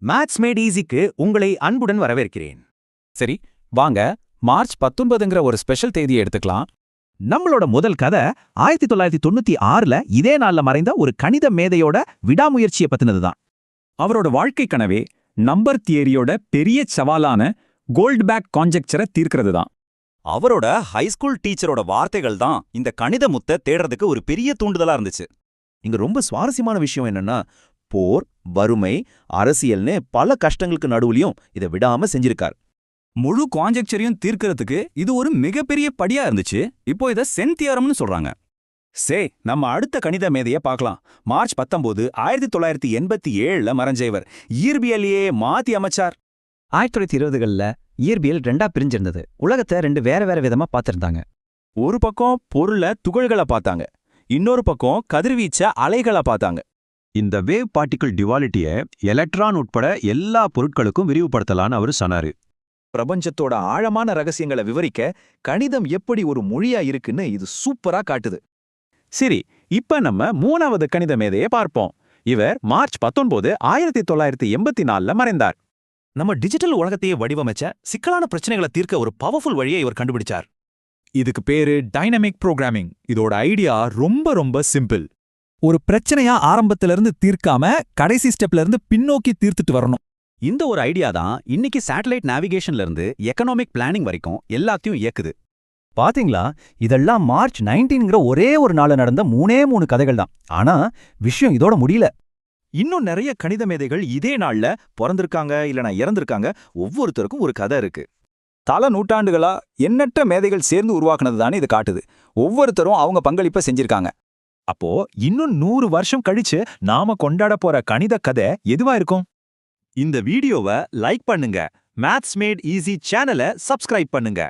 Maths mat ஈஸிக்கு உங்களை அன்புடன் வரவேற்கிறேன். சரி, வாங்க மார்ச் 19ங்கிற ஒரு ஸ்பெஷல் தேதியை எடுத்துக்கலாம். நம்மளோட முதல் கதை 1996ல இதே நாள்ல மறைந்த ஒரு கணித மேதையோட விடாமுயற்சியை பத்தினதுதான். அவரோட வாழ்க்கை கனவே நம்பர் தியரியோட பெரிய சவாலான கோல்ட்பேக் கான்ஜெக்சரை தீர்க்கிறது தான். அவரோட ஹைஸ்கூல் டீச்சரோட வார்த்தைகள் தான் இந்த கணித முத்தை தேடுறதுக்கு ஒரு பெரிய தூண்டுதலா இருந்துச்சு. இங்க ரொம்ப சுவாரஸ்யமான விஷயம் என்னன்னா, போர், வறுமை, அரசியல்னு பல கஷ்டங்களுக்கு நடுவுலயும் இதை விடாம செஞ்சிருக்கார். முழு கான்ஜெக்சரையும் தீர்க்கறதுக்கு இது ஒரு மிகப்பெரிய படியா இருந்துச்சு. இப்போ இதை சென் தியரம்னு சொல்றாங்க. நம்ம அடுத்த கணித மேதைய பார்க்கலாம். மார்ச் 19, 1987ல மறைஞ்ச இவர் இயற்பியலையே மாத்தி அமைச்சார். 1920களில் இயற்பியல் ரெண்டா பிரிஞ்சிருந்தது. உலகத்தை ரெண்டு வேற வேற விதமா பார்த்திருந்தாங்க. ஒரு பக்கம் பொருள துகள்களை பார்த்தாங்க, இன்னொரு பக்கம் கதிர்வீச்ச அலைகளை பார்த்தாங்க. இந்த வேவ் பார்ட்டிகிள் டிவாலிட்டியை எலக்ட்ரான் உட்பட எல்லா பொருட்களுக்கும் விரிவுபடுத்தலான்னு அவரு சொன்னாரு. பிரபஞ்சத்தோட ஆழமான ரகசியங்களை விவரிக்க கணிதம் எப்படி ஒரு மொழியா இருக்குன்னு இது சூப்பரா காட்டுது. சரி, இப்ப நம்ம மூணாவது கணித மேதையை பார்ப்போம். இவர் மார்ச் 19, 1984ல மறைந்தார். நம்ம டிஜிட்டல் உலகத்தையே வடிவமைச்ச சிக்கலான பிரச்சனைகளை தீர்க்க ஒரு பவர்ஃபுல் வழியை இவர் கண்டுபிடிச்சார். இதுக்கு பேரு டைனமிக் புரோகிராமிங். இதோட ஐடியா ரொம்ப சிம்பிள். ஒரு பிரச்சனையா ஆரம்பத்திலிருந்து தீர்க்காம கடைசி ஸ்டெப்ல இருந்து பின்னோக்கி தீர்த்துட்டு வரணும். இந்த ஒரு ஐடியா தான் இன்னைக்கு சேட்டலைட் நேவிகேஷன்ல இருந்து எக்கனாமிக் பிளானிங் வரைக்கும் எல்லாத்தையும் இயக்குது. பாத்தீங்களா, இதெல்லாம் மார்ச் 19ங்கிற ஒரே ஒரு நாள்ல நடந்த 3 கதைகள் தான். ஆனா விஷயம் இதோட முடியல. இன்னும் நிறைய கணித மேதைகள் இதே நாள்ல பிறந்திருக்காங்க இல்லனா இறந்திருக்காங்க. ஒவ்வொருத்தருக்கும் ஒரு கதை இருக்கு. பல நூற்றாண்டுகளா எண்ணற்ற மேதைகள் சேர்ந்து உருவாக்குனது தானே இது காட்டுது. ஒவ்வொருத்தரும் அவங்க பங்களிப்பை செஞ்சிருக்காங்க. அப்போ இன்னும் 100 வருஷம் கழிச்சு நாம கொண்டாட போற கணித கதை எதுவா இருக்கும்? இந்த வீடியோவை லைக் பண்ணுங்க. மேத்ஸ் மேட் ஈஸி சேனலை சப்ஸ்கிரைப் பண்ணுங்க.